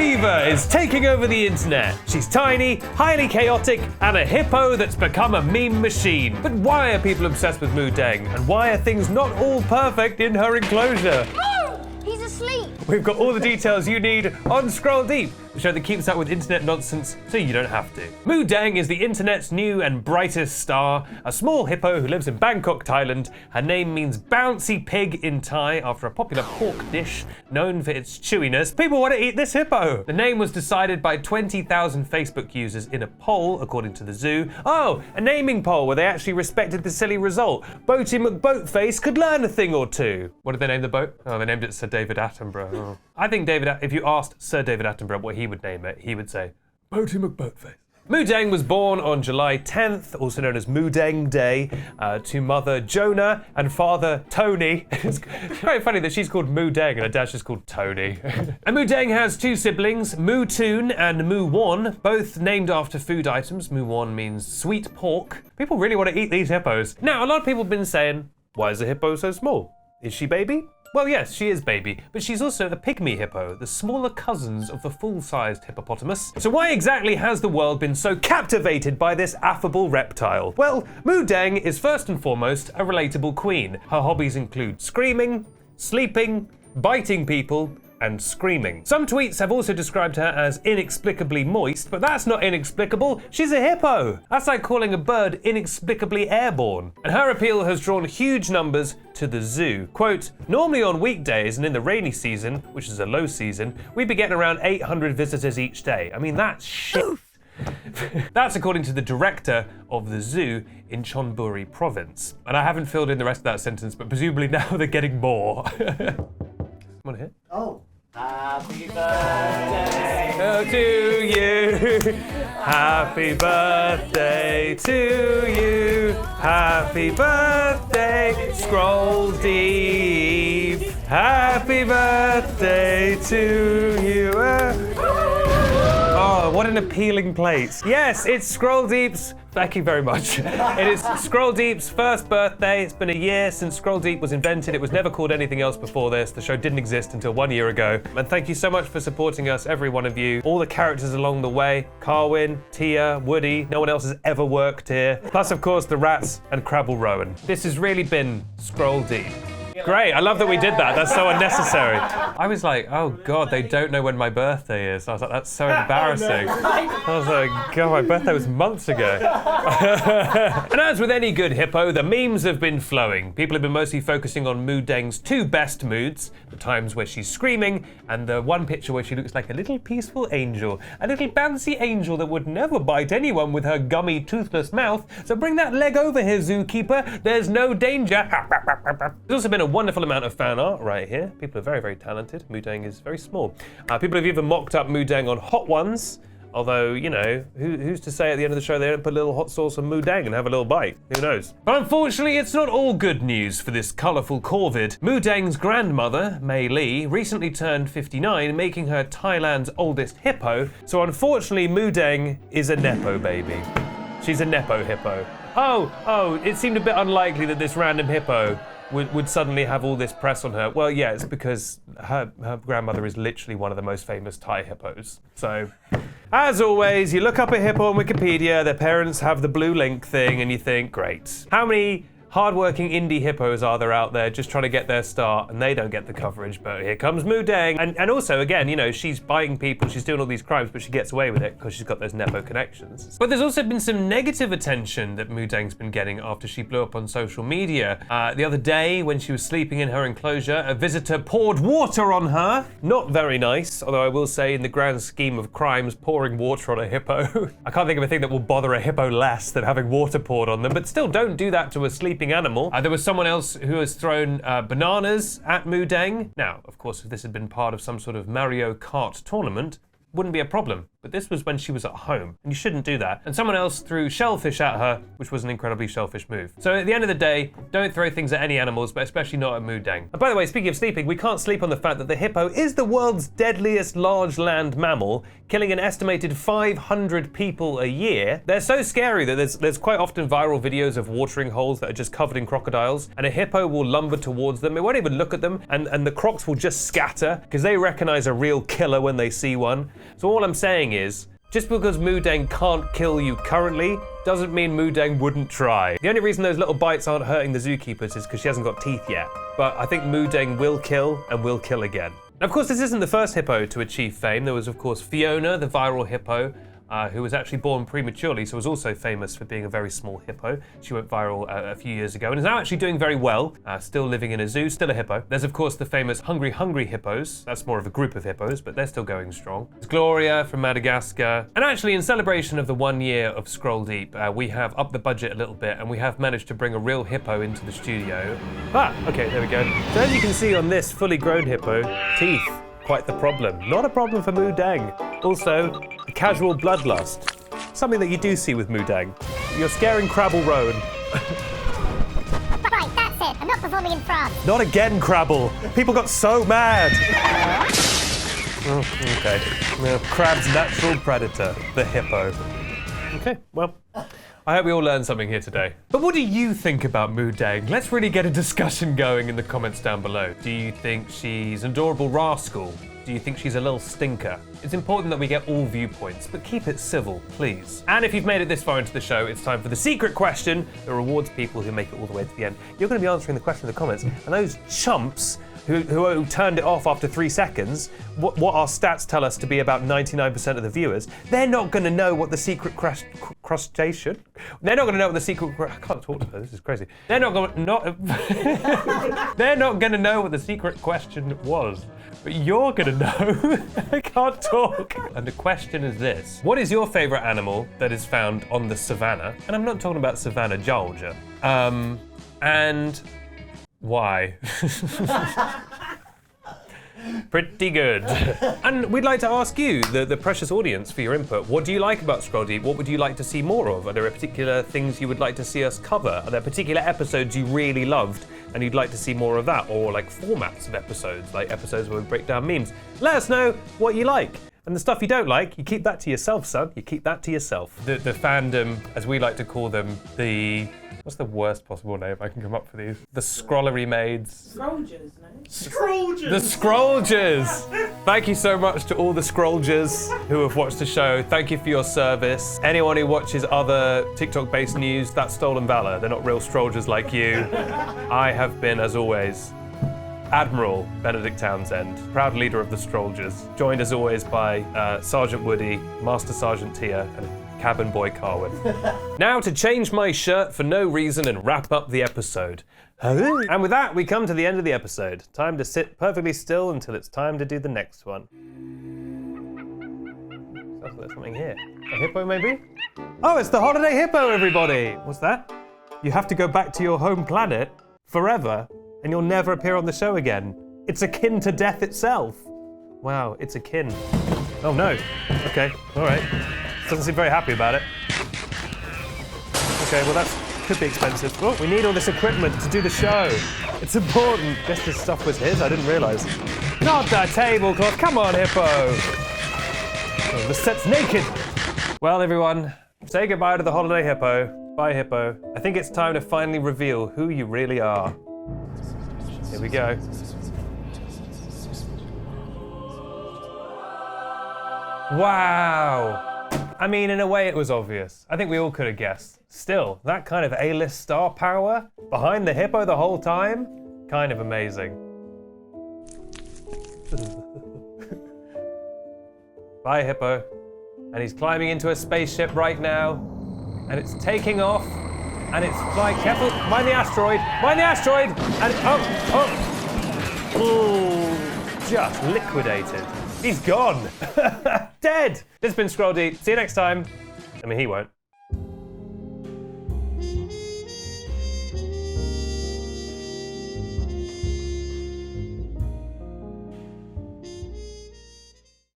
fever is taking over the internet. She's tiny, highly chaotic, and a hippo that's become a meme machine. But why are people obsessed with Moo Deng? And why are things not all perfect in her enclosure? He's asleep. We've got all the details you need on Scroll Deep, the show that keeps up with internet nonsense so you don't have to. Moo Deng is the internet's new and brightest star, a small hippo who lives in Bangkok, Thailand. Her name means bouncy pig in Thai after a popular pork dish known for its chewiness. People want to eat this hippo. The name was decided by 20,000 Facebook users in a poll, according to the zoo. Oh, a naming poll where they actually respected the silly result. Boaty McBoatface could learn a thing or two. What did they name the boat? Oh, they named it Sir David Attenborough. Oh. I think if you asked Sir David Attenborough what he would name it, he would say, Boaty McBoatface. Moo Deng was born on July 10th, also known as Moo Deng Day, to mother Jonah and father Tony. It's very funny that she's called Moo Deng and her dad's just called Tony. And Moo Deng has two siblings, Moo Toon and Moo Won, both named after food items. Moo Won means sweet pork. People really want to eat these hippos. Now, a lot of people have been saying, why is the hippo so small? Is she baby? Well, yes, she is baby, but she's also a pygmy hippo, the smaller cousins of the full-sized hippopotamus. So why exactly has the world been so captivated by this affable reptile? Well, Moo Deng is first and foremost a relatable queen. Her hobbies include screaming, sleeping, biting people, and screaming. Some tweets have also described her as inexplicably moist, but that's not inexplicable. She's a hippo. That's like calling a bird inexplicably airborne. And her appeal has drawn huge numbers to the zoo. Quote, normally on weekdays and in the rainy season, which is a low season, we'd be getting around 800 visitors each day. I mean, that's shit. That's according to the director of the zoo in Chonburi province. And I haven't filled in the rest of that sentence, but presumably now they're getting more. Want to hear? Oh. Happy birthday to you. Happy birthday to you. Happy birthday, Scroll Deep. Happy birthday to you. Oh, what an appealing place. Yes, it's Scroll Deep's. Thank you very much. It is Scroll Deep's first birthday. It's been a year since Scroll Deep was invented. It was never called anything else before this. The show didn't exist until 1 year ago. And thank you so much for supporting us, every one of you. All the characters along the way. Carwin, Tia, Woody. No one else has ever worked here. Plus, of course, the rats and Crabble Rowan. This has really been Scroll Deep. Great, I love that we did that. That's so unnecessary. I was like, oh God, they don't know when my birthday is. I was like, that's so embarrassing. I was like, God, my birthday was months ago. And as with any good hippo, the memes have been flowing. People have been mostly focusing on Moo Deng's two best moods, the times where she's screaming and the one picture where she looks like a little peaceful angel, a little bouncy angel that would never bite anyone with her gummy, toothless mouth. So bring that leg over here, zookeeper. There's no danger. There's also been a wonderful amount of fan art right here. People are very, very talented. Moo Deng is very small. People have even mocked up Moo Deng on Hot Ones, although, you know, who's to say at the end of the show they don't put a little hot sauce on Moo Deng and have a little bite? Who knows? But unfortunately, it's not all good news for this colourful corvid. Moo Deng's grandmother, Mei Lee, recently turned 59, making her Thailand's oldest hippo. So unfortunately, Moo Deng is a Nepo baby. She's a Nepo hippo. Oh, it seemed a bit unlikely that this random hippo would suddenly have all this press on her. Well, yeah, it's because her grandmother is literally one of the most famous Thai hippos. So, as always, you look up a hippo on Wikipedia, their parents have the blue link thing, and you think, great. How many hardworking indie hippos are there out there just trying to get their start, and they don't get the coverage, but here comes Moo Deng. And also, again, you know, she's biting people, she's doing all these crimes, but she gets away with it because she's got those Nepo connections. But there's also been some negative attention that Moo Deng's been getting after she blew up on social media. The other day, when she was sleeping in her enclosure, a visitor poured water on her. Not very nice, although I will say, in the grand scheme of crimes, pouring water on a hippo, I can't think of a thing that will bother a hippo less than having water poured on them, but still, don't do that to a sleeping animal. There was someone else who has thrown bananas at Moo Deng. Now, of course, if this had been part of some sort of Mario Kart tournament, wouldn't be a problem. But this was when she was at home, and you shouldn't do that. And someone else threw shellfish at her, which was an incredibly shellfish move. So at the end of the day, don't throw things at any animals, but especially not at Moo Deng. And by the way, speaking of sleeping, we can't sleep on the fact that the hippo is the world's deadliest large land mammal, killing an estimated 500 people a year. They're so scary that there's quite often viral videos of watering holes that are just covered in crocodiles, and a hippo will lumber towards them. It won't even look at them, and the crocs will just scatter because they recognize a real killer when they see one. So all I'm saying is, just because Moo Deng can't kill you currently, doesn't mean Moo Deng wouldn't try. The only reason those little bites aren't hurting the zookeepers is because she hasn't got teeth yet. But I think Moo Deng will kill and will kill again. Now, of course, this isn't the first hippo to achieve fame. There was, of course, Fiona, the viral hippo, who was actually born prematurely, so was also famous for being a very small hippo. She went viral a few years ago and is now actually doing very well, still living in a zoo, still a hippo. There's of course the famous Hungry Hippos. That's more of a group of hippos, but they're still going strong. There's Gloria from Madagascar. And actually, in celebration of the 1 year of Scroll Deep, we have upped the budget a little bit and we have managed to bring a real hippo into the studio. Okay, there we go. So as you can see on this fully grown hippo, teeth. Quite the problem. Not a problem for Moo Deng. Also, a casual bloodlust. Something that you do see with Moo Deng. You're scaring Crabble Rowan. Right, that's it. I'm not performing in France. Not again, Crabble. People got so mad. Okay. Well, Crab's natural predator, the hippo. Okay, well, I hope we all learned something here today. But what do you think about Moo Deng? Let's really get a discussion going in the comments down below. Do you think she's an adorable rascal? Do you think she's a little stinker? It's important that we get all viewpoints, but keep it civil, please. And if you've made it this far into the show, it's time for the secret question that rewards people who make it all the way to the end. You're going to be answering the question in the comments, and those chumps who turned it off after 3 seconds, what our stats tell us to be about 99% of the viewers, they're not going to know what the secret crustacean. They're not going to know what the secret. I can't talk to her. This is crazy. They're not going They're not going to know what the secret question was. But you're going to know. I can't talk. And the question is this: what is your favorite animal that is found on the savannah? And I'm not talking about Savannah, Georgia. And why? Pretty good. And we'd like to ask you, the precious audience, for your input. What do you like about Scroll Deep? What would you like to see more of? Are there particular things you would like to see us cover? Are there particular episodes you really loved and you'd like to see more of that? Or like formats of episodes, like episodes where we break down memes? Let us know what you like. And the stuff you don't like, you keep that to yourself, son. You keep that to yourself. The fandom, as we like to call them, what's the worst possible name I can come up for these? The Scrollery Maids. Scrollgers, no? Scrollgers! The Scrollgers! Thank you so much to all the Scrollgers who have watched the show. Thank you for your service. Anyone who watches other TikTok-based news, that's stolen valor. They're not real Scrollgers like you. I have been, as always, Admiral Benedict Townsend, proud leader of the Scrollgers, joined as always by Sergeant Woody, Master Sergeant Tia, and Cabin Boy Carwin. Now to change my shirt for no reason and wrap up the episode. And with that, we come to the end of the episode. Time to sit perfectly still until it's time to do the next one. Sounds like there's something here. A hippo, maybe? Oh, it's the holiday hippo, everybody! What's that? You have to go back to your home planet forever, and you'll never appear on the show again. It's akin to death itself. Wow, it's akin. Oh no. Okay, all right. Doesn't seem very happy about it. Okay, well that could be expensive. Oh, we need all this equipment to do the show. It's important. Guess this stuff was his, I didn't realize. Not the tablecloth, come on, Hippo. Oh, the set's naked. Well, everyone, say goodbye to the holiday hippo. Bye, Hippo. I think it's time to finally reveal who you really are. Here we go. Wow. I mean, in a way it was obvious. I think we all could have guessed. Still, that kind of A-list star power behind the hippo the whole time, kind of amazing. Bye, Hippo. And he's climbing into a spaceship right now, and it's taking off. And it's flying, careful, mind the asteroid, and oh, just liquidated. He's gone, dead. This has been Scroll Deep, see you next time. I mean, he won't.